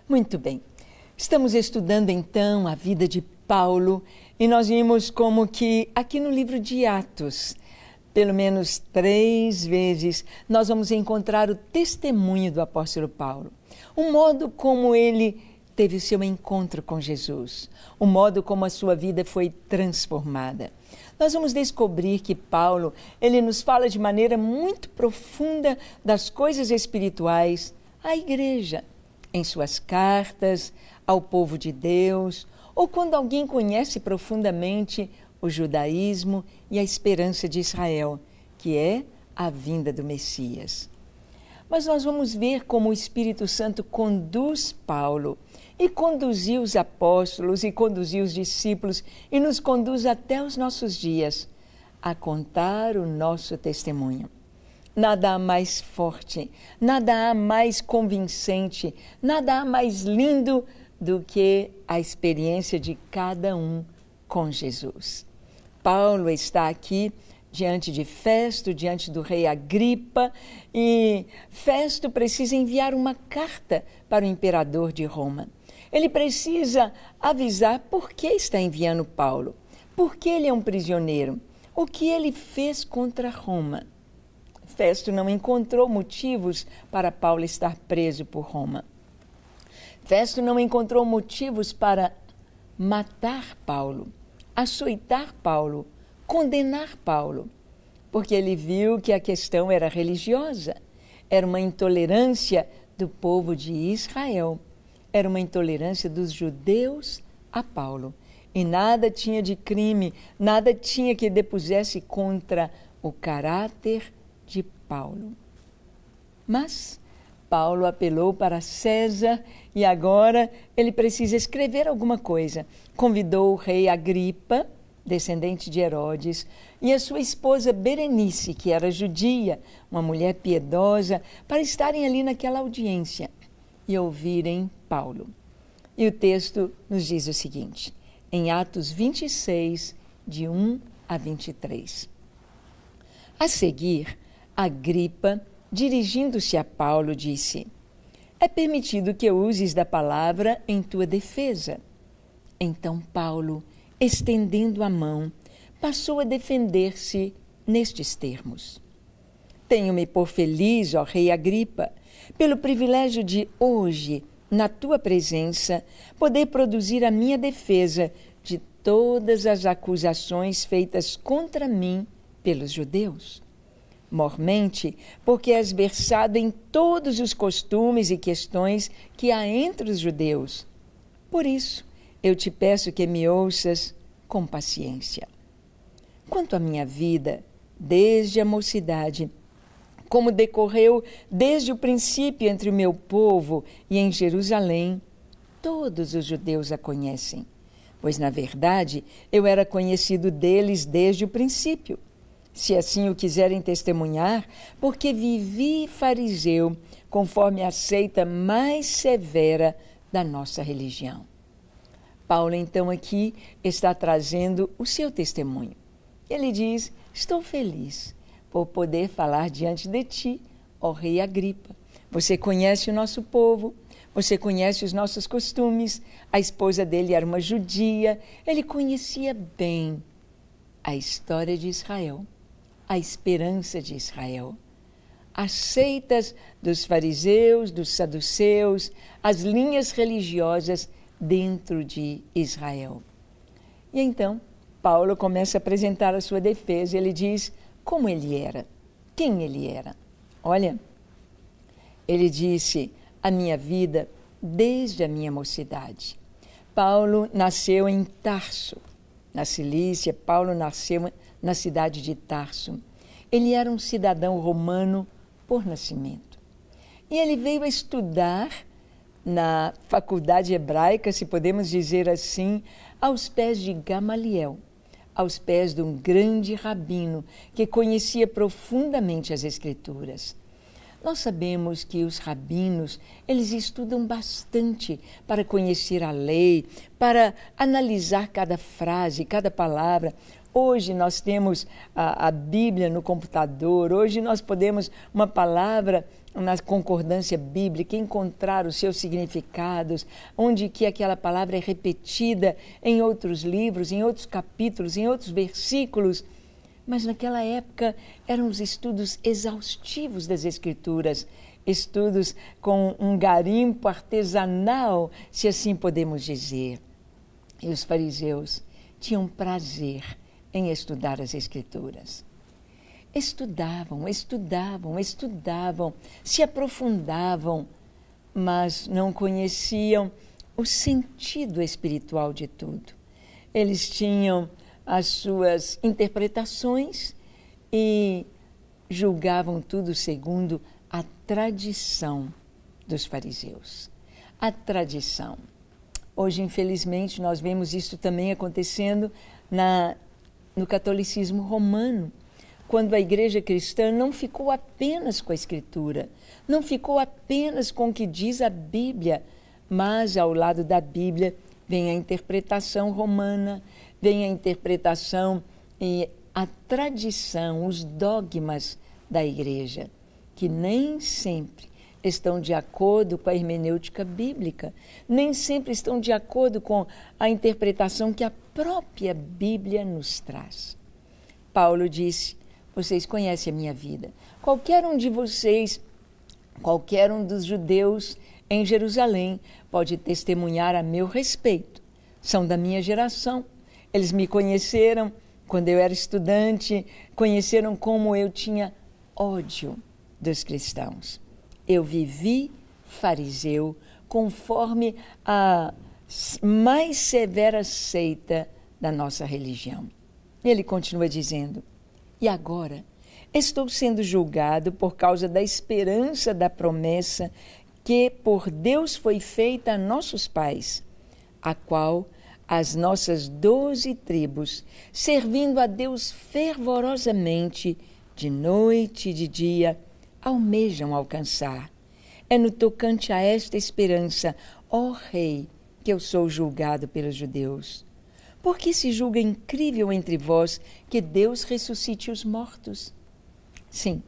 Muito bem. Estamos estudando então a vida de Paulo e nós vimos como que aqui no livro de Atos, pelo menos 3 vezes, nós vamos encontrar o testemunho do apóstolo Paulo. O modo como ele teve o seu encontro com Jesus, o modo como a sua vida foi transformada. Nós vamos descobrir que Paulo, ele nos fala de maneira muito profunda das coisas espirituais à igreja, em suas cartas, ao povo de Deus, ou quando alguém conhece profundamente o judaísmo e a esperança de Israel, que é a vinda do Messias. Mas nós vamos ver como o Espírito Santo conduz Paulo e conduziu os apóstolos e conduziu os discípulos e nos conduz até os nossos dias a contar o nosso testemunho. Nada há mais forte, nada há mais convincente, nada há mais lindo do que a experiência de cada um com Jesus. Paulo está aqui diante de Festo, diante do rei Agripa, e Festo precisa enviar uma carta para o imperador de Roma. Ele precisa avisar por que está enviando Paulo, por que ele é um prisioneiro, o que ele fez contra Roma. Festo não encontrou motivos para Paulo estar preso por Roma. Festo não encontrou motivos para matar Paulo, açoitar Paulo, condenar Paulo, porque ele viu que a questão era religiosa, era uma intolerância do povo de Israel, era uma intolerância dos judeus a Paulo. E nada tinha de crime, nada tinha que depusesse contra o caráter de Paulo. Mas Paulo apelou para César e agora ele precisa escrever alguma coisa. Convidou o rei Agripa, descendente de Herodes, e a sua esposa Berenice, que era judia, uma mulher piedosa, para estarem ali naquela audiência e ouvirem Paulo. E o texto nos diz o seguinte, em Atos 26, de 1 a 23. A seguir, Agripa, dirigindo-se a Paulo, disse: é permitido que uses da palavra em tua defesa. Então Paulo, estendendo a mão, passou a defender-se nestes termos: tenho-me por feliz, ó rei Agripa, pelo privilégio de hoje, na tua presença, poder produzir a minha defesa de todas as acusações feitas contra mim pelos judeus. Mormente, porque és versado em todos os costumes e questões que há entre os judeus. Por isso, eu te peço que me ouças com paciência. Quanto à minha vida, desde a mocidade, como decorreu desde o princípio entre o meu povo e em Jerusalém, todos os judeus a conhecem, pois, na verdade, eu era conhecido deles desde o princípio. Se assim o quiserem testemunhar, porque vivi fariseu, conforme a seita mais severa da nossa religião. Paulo, então, aqui está trazendo o seu testemunho. Ele diz: estou feliz por poder falar diante de ti, ó rei Agripa. Você conhece o nosso povo, você conhece os nossos costumes, a esposa dele era uma judia, ele conhecia bem a história de Israel, a esperança de Israel, as seitas dos fariseus, dos saduceus, as linhas religiosas dentro de Israel. E então, Paulo começa a apresentar a sua defesa. Ele diz como ele era, quem ele era. Olha, ele disse: a minha vida desde a minha mocidade. Paulo nasceu em Tarso, na Cilícia. Paulo nasceu na cidade de Tarso. Ele era um cidadão romano por nascimento. E ele veio a estudar na faculdade hebraica, se podemos dizer assim, aos pés de Gamaliel, aos pés de um grande rabino que conhecia profundamente as Escrituras. Nós sabemos que os rabinos, eles estudam bastante para conhecer a lei, para analisar cada frase, cada palavra. Hoje nós temos a Bíblia no computador, hoje nós podemos, uma palavra na concordância bíblica, encontrar os seus significados, onde que aquela palavra é repetida em outros livros, em outros capítulos, em outros versículos. Mas naquela época eram os estudos exaustivos das Escrituras, estudos com um garimpo artesanal, se assim podemos dizer. E os fariseus tinham prazer em estudar as Escrituras. Estudavam, se aprofundavam, mas não conheciam o sentido espiritual de tudo. Eles tinham as suas interpretações e julgavam tudo segundo a tradição dos fariseus. A tradição. Hoje, infelizmente, nós vemos isso também acontecendo no catolicismo romano, quando a igreja cristã não ficou apenas com a Escritura, não ficou apenas com o que diz a Bíblia, mas ao lado da Bíblia vem a interpretação romana, vem a interpretação e a tradição, os dogmas da igreja, que nem sempre estão de acordo com a hermenêutica bíblica, nem sempre estão de acordo com a interpretação que a própria Bíblia nos traz. Paulo disse: vocês conhecem a minha vida. Qualquer um de vocês, qualquer um dos judeus em Jerusalém pode testemunhar a meu respeito. São da minha geração. Eles me conheceram quando eu era estudante, conheceram como eu tinha ódio dos cristãos. Eu vivi fariseu conforme a mais severa seita da nossa religião. Ele continua dizendo: e agora estou sendo julgado por causa da esperança da promessa que por Deus foi feita a nossos pais, a qual as nossas 12 tribos, servindo a Deus fervorosamente, de noite e de dia, almejam alcançar. É no tocante a esta esperança, ó Rei, que eu sou julgado pelos judeus. Porque se julga incrível entre vós que Deus ressuscite os mortos? Sim,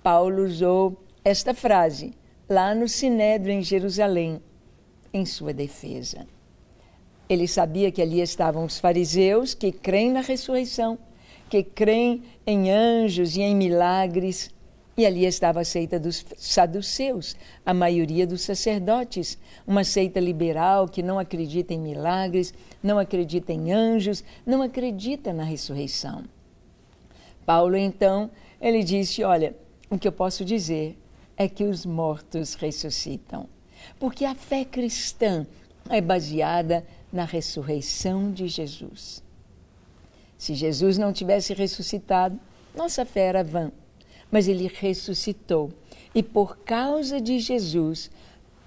Paulo usou esta frase lá no Sinédrio em Jerusalém, em sua defesa. Ele sabia que ali estavam os fariseus que creem na ressurreição, que creem em anjos e em milagres, e ali estava a seita dos saduceus, a maioria dos sacerdotes, uma seita liberal que não acredita em milagres, não acredita em anjos, não acredita na ressurreição. Paulo, então, ele disse: olha, o que eu posso dizer é que os mortos ressuscitam, porque a fé cristã é baseada na ressurreição de Jesus. Se Jesus não tivesse ressuscitado, nossa fé era vã. Mas ele ressuscitou. E por causa de Jesus,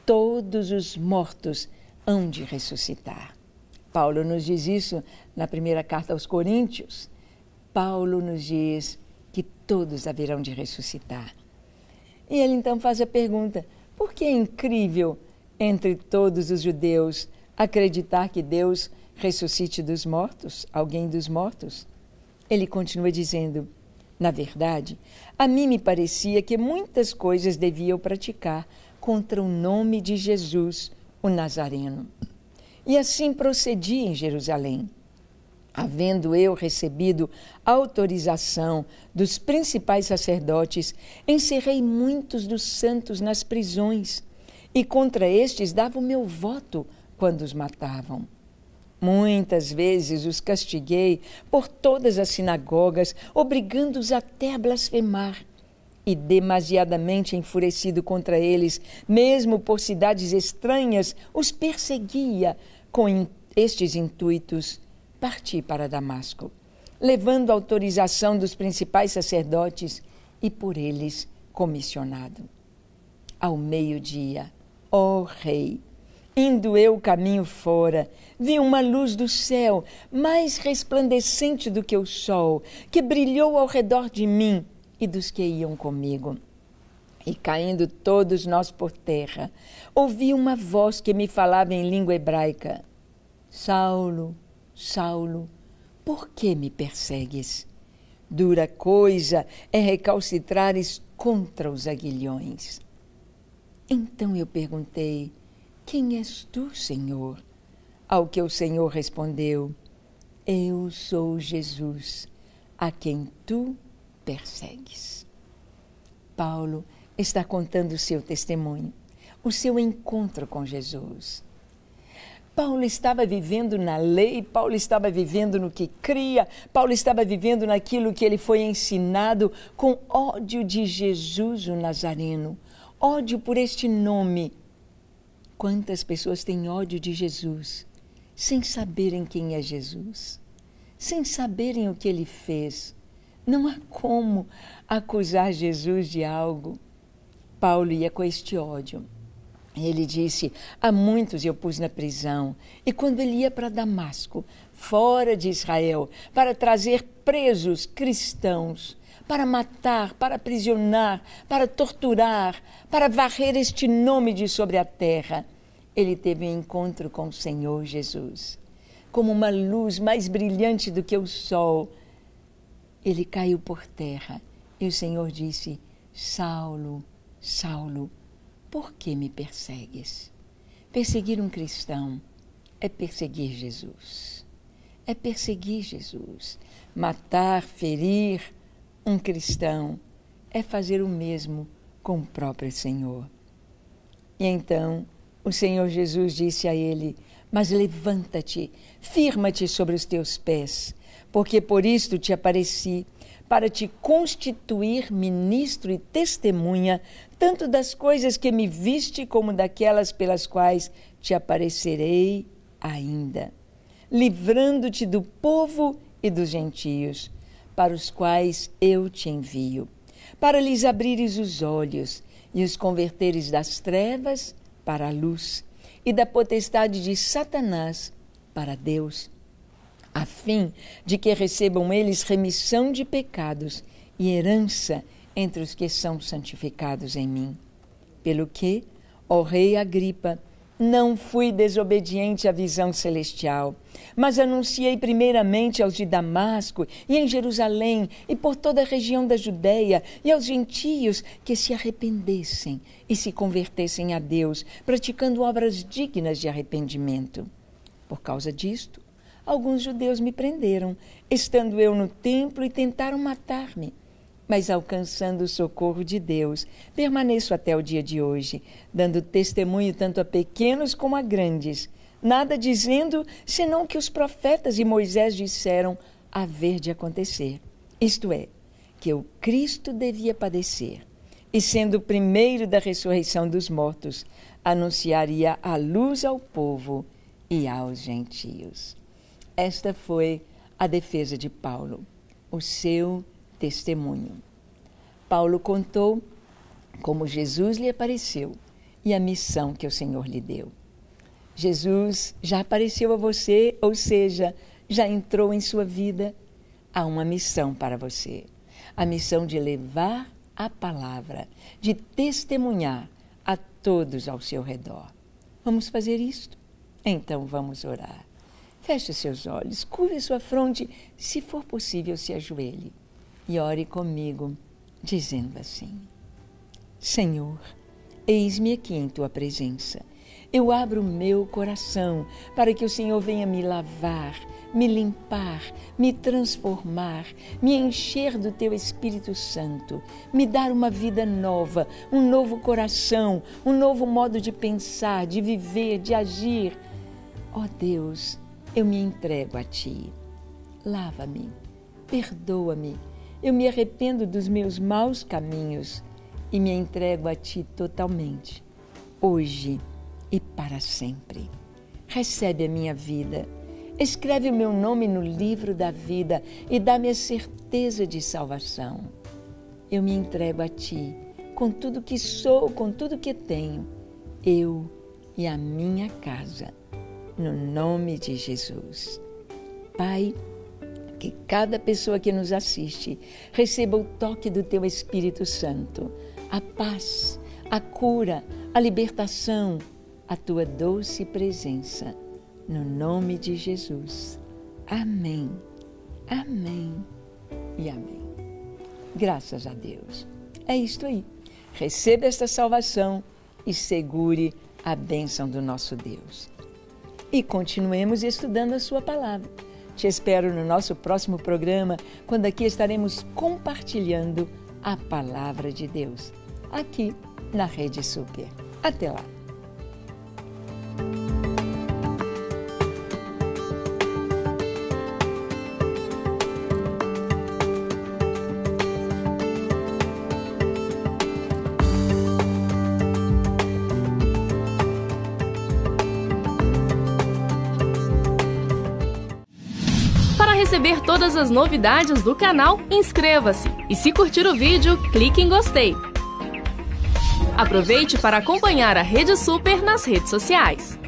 todos os mortos hão de ressuscitar. Paulo nos diz isso na primeira carta aos Coríntios. Paulo nos diz que todos haverão de ressuscitar. E ele então faz a pergunta: por que é incrível entre todos os judeus acreditar que Deus ressuscite dos mortos, alguém dos mortos? Ele continua dizendo: na verdade, a mim me parecia que muitas coisas devia eu praticar contra o nome de Jesus, o Nazareno. E assim procedi em Jerusalém. Havendo eu recebido autorização dos principais sacerdotes, encerrei muitos dos santos nas prisões, e contra estes dava o meu voto quando os matavam. Muitas vezes os castiguei por todas as sinagogas, obrigando-os até a blasfemar. E demasiadamente enfurecido contra eles, mesmo por cidades estranhas, os perseguia. Com estes intuitos, parti para Damasco, levando autorização dos principais sacerdotes e por eles comissionado. Ao meio-dia, ó Rei, indo eu o caminho fora, vi uma luz do céu, mais resplandecente do que o sol, que brilhou ao redor de mim e dos que iam comigo. E caindo todos nós por terra, ouvi uma voz que me falava em língua hebraica: Saulo, Saulo, por que me persegues? Dura coisa é recalcitrares contra os aguilhões. Então eu perguntei, quem és tu, Senhor? Ao que o Senhor respondeu, eu sou Jesus, a quem tu persegues. Paulo está contando o seu testemunho, o seu encontro com Jesus. Paulo estava vivendo na lei, Paulo estava vivendo no que cria, Paulo estava vivendo naquilo que ele foi ensinado com ódio de Jesus, o Nazareno, ódio por este nome. Quantas pessoas têm ódio de Jesus, sem saberem quem é Jesus, sem saberem o que ele fez. Não há como acusar Jesus de algo. Paulo ia com este ódio. Ele disse, a muitos eu pus na prisão, e quando ele ia para Damasco, fora de Israel, para trazer presos cristãos, para matar, para aprisionar, para torturar, para varrer este nome de sobre a terra, ele teve um encontro com o Senhor Jesus. Como uma luz mais brilhante do que o sol, ele caiu por terra, e o Senhor disse, Saulo, Saulo, por que me persegues? Perseguir um cristão é perseguir Jesus. É perseguir Jesus. Matar, ferir um cristão é fazer o mesmo com o próprio Senhor. E então o Senhor Jesus disse a ele, mas levanta-te, firma-te sobre os teus pés, porque por isto te apareci, para te constituir ministro e testemunha, tanto das coisas que me viste, como daquelas pelas quais te aparecerei ainda, livrando-te do povo e dos gentios, para os quais eu te envio, para lhes abrires os olhos e os converteres das trevas para a luz e da potestade de Satanás para Deus, a fim de que recebam eles remissão de pecados e herança entre os que são santificados em mim. Pelo que, ó rei Agripa, não fui desobediente à visão celestial, mas anunciei primeiramente aos de Damasco e em Jerusalém e por toda a região da Judéia e aos gentios que se arrependessem e se convertessem a Deus, praticando obras dignas de arrependimento. Por causa disto, alguns judeus me prenderam, estando eu no templo, e tentaram matar-me. Mas alcançando o socorro de Deus, permaneço até o dia de hoje, dando testemunho tanto a pequenos como a grandes, nada dizendo, senão que os profetas e Moisés disseram haver de acontecer. Isto é, que o Cristo devia padecer, e sendo o primeiro da ressurreição dos mortos, anunciaria a luz ao povo e aos gentios. Esta foi a defesa de Paulo, o seu testemunho. Paulo contou como Jesus lhe apareceu e a missão que o Senhor lhe deu. Jesus já apareceu a você, ou seja, já entrou em sua vida. Há uma missão para você, a missão de levar a palavra, de testemunhar a todos ao seu redor. Vamos fazer isto? Então vamos orar. Feche seus olhos, curve sua fronte, se for possível, se ajoelhe e ore comigo, dizendo assim: Senhor, eis-me aqui em tua presença. Eu abro o meu coração para que o Senhor venha me lavar, me limpar, me transformar, me encher do teu Espírito Santo, me dar uma vida nova, um novo coração, um novo modo de pensar, de viver, de agir. Ó Deus, eu me entrego a ti. Lava-me, perdoa-me. Eu me arrependo dos meus maus caminhos e me entrego a ti totalmente, hoje e para sempre. Recebe a minha vida, escreve o meu nome no livro da vida e dá-me a certeza de salvação. Eu me entrego a ti, com tudo que sou, com tudo que tenho, eu e a minha casa, no nome de Jesus. Pai, que cada pessoa que nos assiste receba o toque do teu Espírito Santo, a paz, a cura, a libertação, a tua doce presença, no nome de Jesus. Amém Amém e amém. Graças a Deus. É isto aí. Receba esta salvação e segure a bênção do nosso Deus. E continuemos estudando a sua palavra. Te espero no nosso próximo programa, quando aqui estaremos compartilhando a palavra de Deus, aqui na Rede Super. Até lá! Para receber todas as novidades do canal, inscreva-se e, se curtir o vídeo, clique em gostei. Aproveite para acompanhar a Rede Super nas redes sociais.